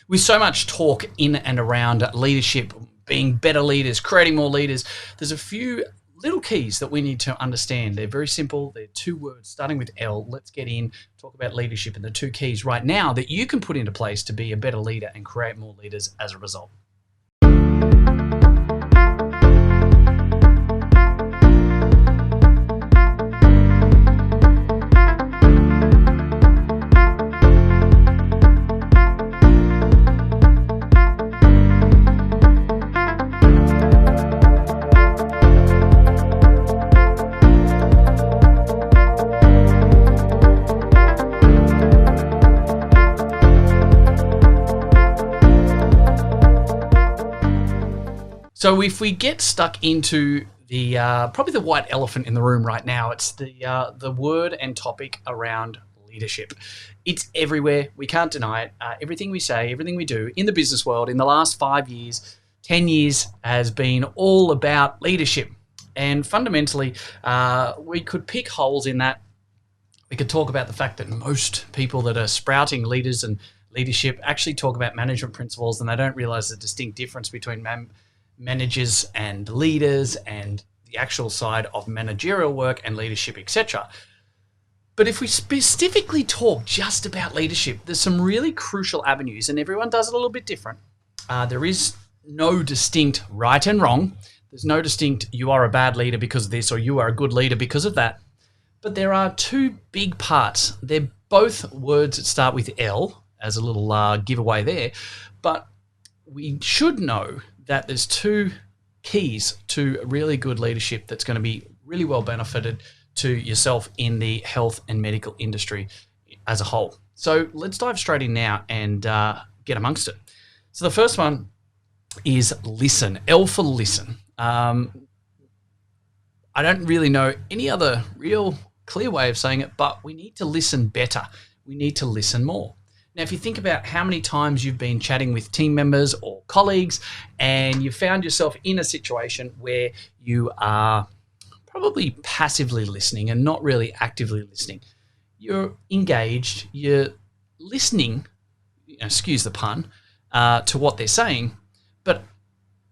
With so much talk in and around leadership, being better leaders, creating more leaders, there's a few little keys that we need to understand. They're very simple. They're 2 words starting with L. Let's get in, talk about leadership and the 2 keys right now that you can put into place to be a better leader and create more leaders as a result. So if we get stuck into the probably the white elephant in the room right now, it's the word and topic around leadership. It's everywhere. We can't deny it. Everything we say, everything we do in the business world in the last 5 years, 10 years has been all about leadership. And fundamentally, we could pick holes in that. We could talk about the fact that most people that are sprouting leaders and leadership actually talk about management principles, and they don't realize the distinct difference between managers and leaders and the actual side of managerial work and leadership, etc. But if we specifically talk just about leadership, there's some really crucial avenues, and everyone does it a little bit different. There is no distinct right and wrong. There's no distinct you are a bad leader because of this or you are a good leader because of that. But there are 2 big parts. They're both words that start with L, as a little giveaway there. But we should know that there's 2 keys to really good leadership that's going to be really well benefited to yourself in the health and medical industry as a whole. So let's dive straight in now and get amongst it. So the first one is listen. L for listen. I don't really know any other real clear way of saying it, but we need to listen better. We need to listen more. Now, if you think about how many times you've been chatting with team members or colleagues and you found yourself in a situation where you are probably passively listening and not really actively listening. You're engaged, you're listening, excuse the pun, to what they're saying, but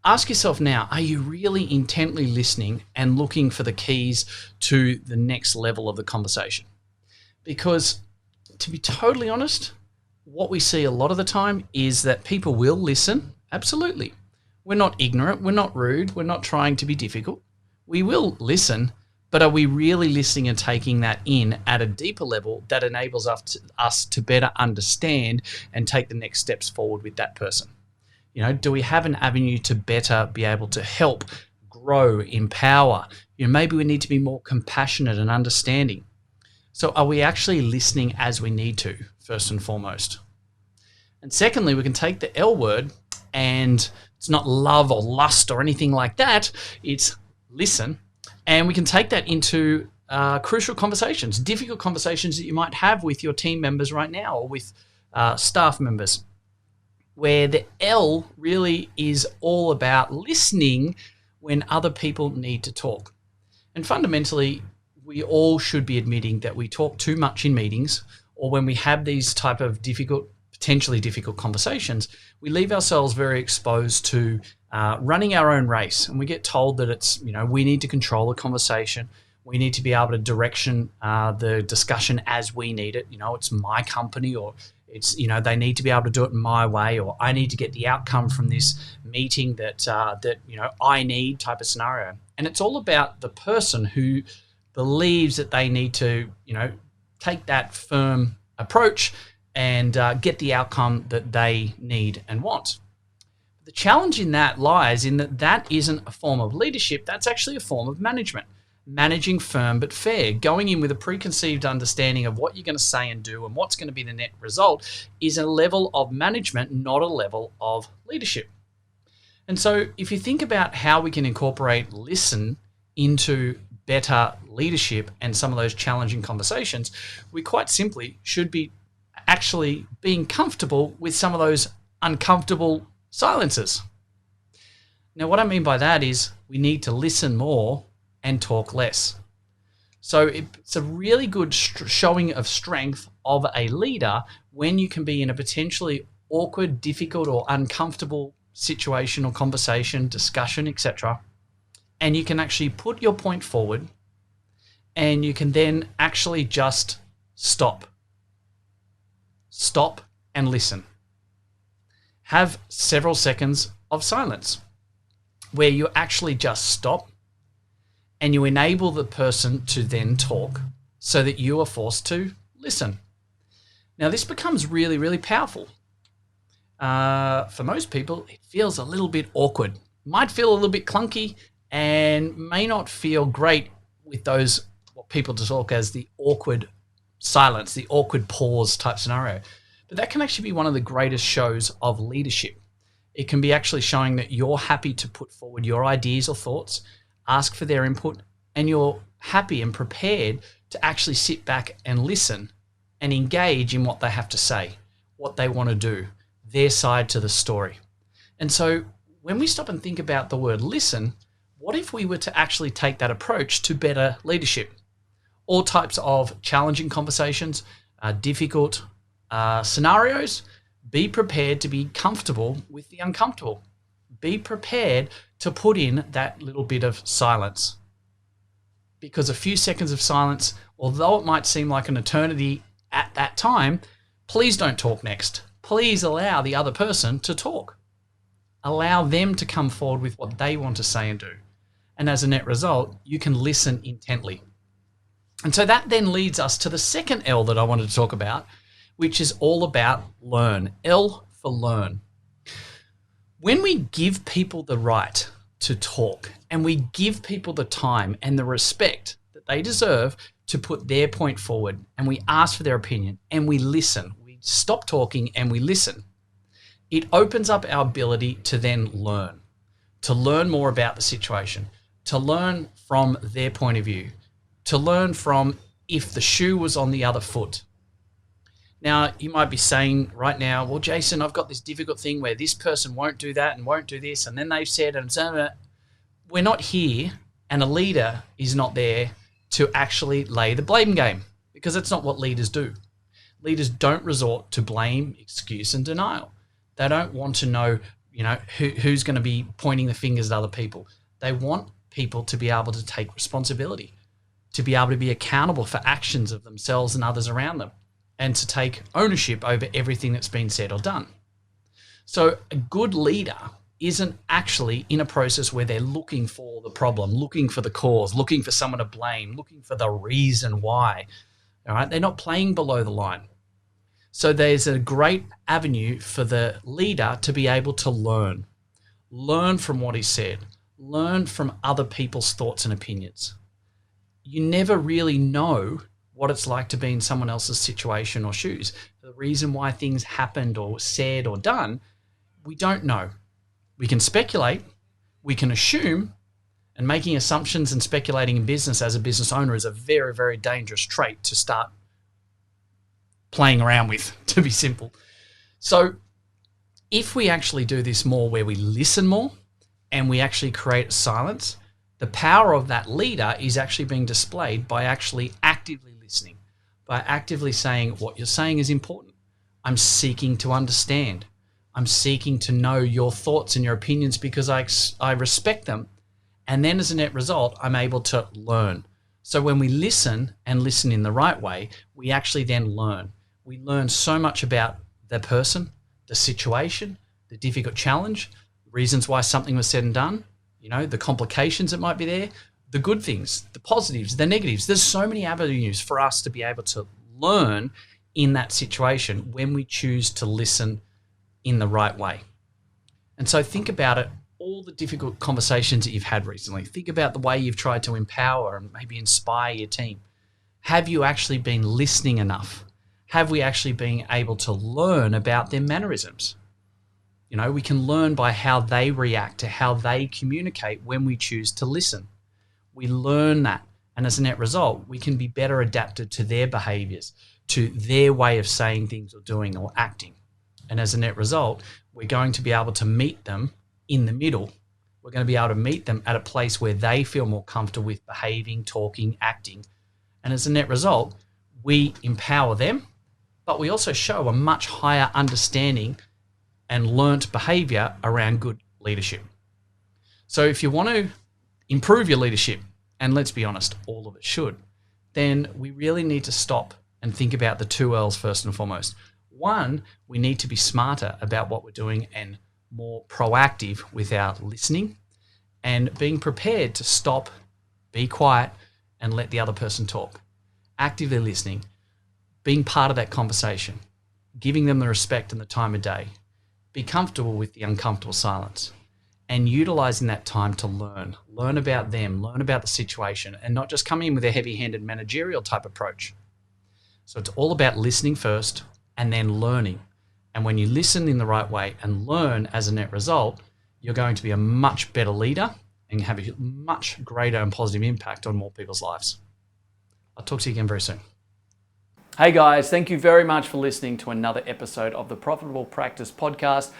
ask yourself now, are you really intently listening and looking for the keys to the next level of the conversation? Because to be totally honest, what we see a lot of the time is that people will listen. Absolutely. We're not ignorant. We're not rude. We're not trying to be difficult. We will listen, but are we really listening and taking that in at a deeper level that enables us to better understand and take the next steps forward with that person? Do we have an avenue to better be able to help, grow, empower? Maybe we need to be more compassionate and understanding. So are we actually listening as we need to, first and foremost? And secondly, we can take the L word, and it's not love or lust or anything like that. It's listen. And we can take that into crucial conversations, difficult conversations that you might have with your team members right now or with staff members, where the L really is all about listening when other people need to talk. And fundamentally, we all should be admitting that we talk too much in meetings, or when we have these type of potentially difficult conversations, we leave ourselves very exposed to running our own race. And we get told that it's, we need to control the conversation. We need to be able to direction the discussion as we need it. It's my company, or it's, they need to be able to do it my way, or I need to get the outcome from this meeting that I need type of scenario. And it's all about the person who believes that they need to, take that firm approach and get the outcome that they need and want. The challenge in that lies in that isn't a form of leadership. That's actually a form of management. Managing firm but fair, going in with a preconceived understanding of what you're going to say and do and what's going to be the net result is a level of management, not a level of leadership. And so if you think about how we can incorporate listen into better leadership and some of those challenging conversations, we quite simply should be actually being comfortable with some of those uncomfortable silences. Now, what I mean by that is we need to listen more and talk less. So it's a really good showing of strength of a leader when you can be in a potentially awkward, difficult, or uncomfortable situation or conversation, discussion, etc. And you can actually put your point forward, and you can then actually just stop. Stop and listen. Have several seconds of silence where you actually just stop and you enable the person to then talk so that you are forced to listen. Now, this becomes really, really powerful. For most people, it feels a little bit awkward. Might feel a little bit clunky and may not feel great with those, what people talk as the awkward silence, the awkward pause type scenario. But that can actually be one of the greatest shows of leadership. It can be actually showing that you're happy to put forward your ideas or thoughts, ask for their input, and you're happy and prepared to actually sit back and listen and engage in what they have to say, what they want to do, their side to the story. And so when we stop and think about the word listen, what if we were to actually take that approach to better leadership? All types of challenging conversations, difficult scenarios. Be prepared to be comfortable with the uncomfortable. Be prepared to put in that little bit of silence. Because a few seconds of silence, although it might seem like an eternity at that time, please don't talk next. Please allow the other person to talk. Allow them to come forward with what they want to say and do. And as a net result, you can listen intently. And so that then leads us to the second L that I wanted to talk about, which is all about learn. L for learn. When we give people the right to talk and we give people the time and the respect that they deserve to put their point forward, and we ask for their opinion and we listen, we stop talking and we listen, it opens up our ability to then to learn more about the situation, to learn from their point of view, to learn from if the shoe was on the other foot. Now, you might be saying right now, well, Jason, I've got this difficult thing where this person won't do that and won't do this, and then they've said, and so we're not here, and a leader is not there to actually lay the blame game, because that's not what leaders do. Leaders don't resort to blame, excuse, and denial. They don't want to know, who's going to be pointing the fingers at other people. They want people to be able to take responsibility, to be able to be accountable for actions of themselves and others around them, and to take ownership over everything that's been said or done. So a good leader isn't actually in a process where they're looking for the problem, looking for the cause, looking for someone to blame, looking for the reason why. All right, they're not playing below the line. So there's a great avenue for the leader to be able to learn from what is said, learn from other people's thoughts and opinions. You never really know what it's like to be in someone else's situation or shoes. The reason why things happened or said or done, we don't know. We can speculate, we can assume, and making assumptions and speculating in business as a business owner is a very, very dangerous trait to start playing around with, to be simple. So if we actually do this more, where we listen more and we actually create silence, the power of that leader is actually being displayed by actually actively listening, by actively saying what you're saying is important. I'm seeking to understand. I'm seeking to know your thoughts and your opinions because I respect them. And then as a net result, I'm able to learn. So when we listen and listen in the right way, we actually then learn. We learn so much about the person, the situation, the difficult challenge, reasons why something was said and done, the complications that might be there, the good things, the positives, the negatives. There's so many avenues for us to be able to learn in that situation when we choose to listen in the right way. And so think about it, all the difficult conversations that you've had recently. Think about the way you've tried to empower and maybe inspire your team. Have you actually been listening enough? Have we actually been able to learn about their mannerisms? We can learn by how they react to how they communicate when we choose to listen. We learn that. And as a net result, we can be better adapted to their behaviors, to their way of saying things or doing or acting. And as a net result, we're going to be able to meet them in the middle. We're going to be able to meet them at a place where they feel more comfortable with behaving, talking, acting. And as a net result, we empower them, but we also show a much higher understanding and learnt behavior around good leadership. So if you want to improve your leadership, and let's be honest, all of it should, then we really need to stop and think about the 2 L's first and foremost. One, we need to be smarter about what we're doing and more proactive with our listening and being prepared to stop, be quiet, and let the other person talk. Actively listening, being part of that conversation, giving them the respect and the time of day, be comfortable with the uncomfortable silence, and utilizing that time to learn about them, learn about the situation, and not just coming in with a heavy-handed managerial type approach. So it's all about listening first and then learning. And when you listen in the right way and learn as a net result, you're going to be a much better leader and have a much greater and positive impact on more people's lives. I'll talk to you again very soon. Hey guys, thank you very much for listening to another episode of the Profitable Practice Podcast.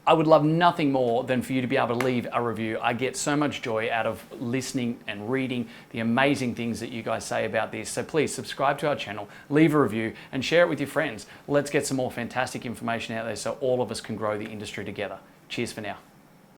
I would love nothing more than for you to be able to leave a review. I get so much joy out of listening and reading the amazing things that you guys say about this. So please subscribe to our channel, leave a review, and share it with your friends. Let's get some more fantastic information out there so all of us can grow the industry together. Cheers for now.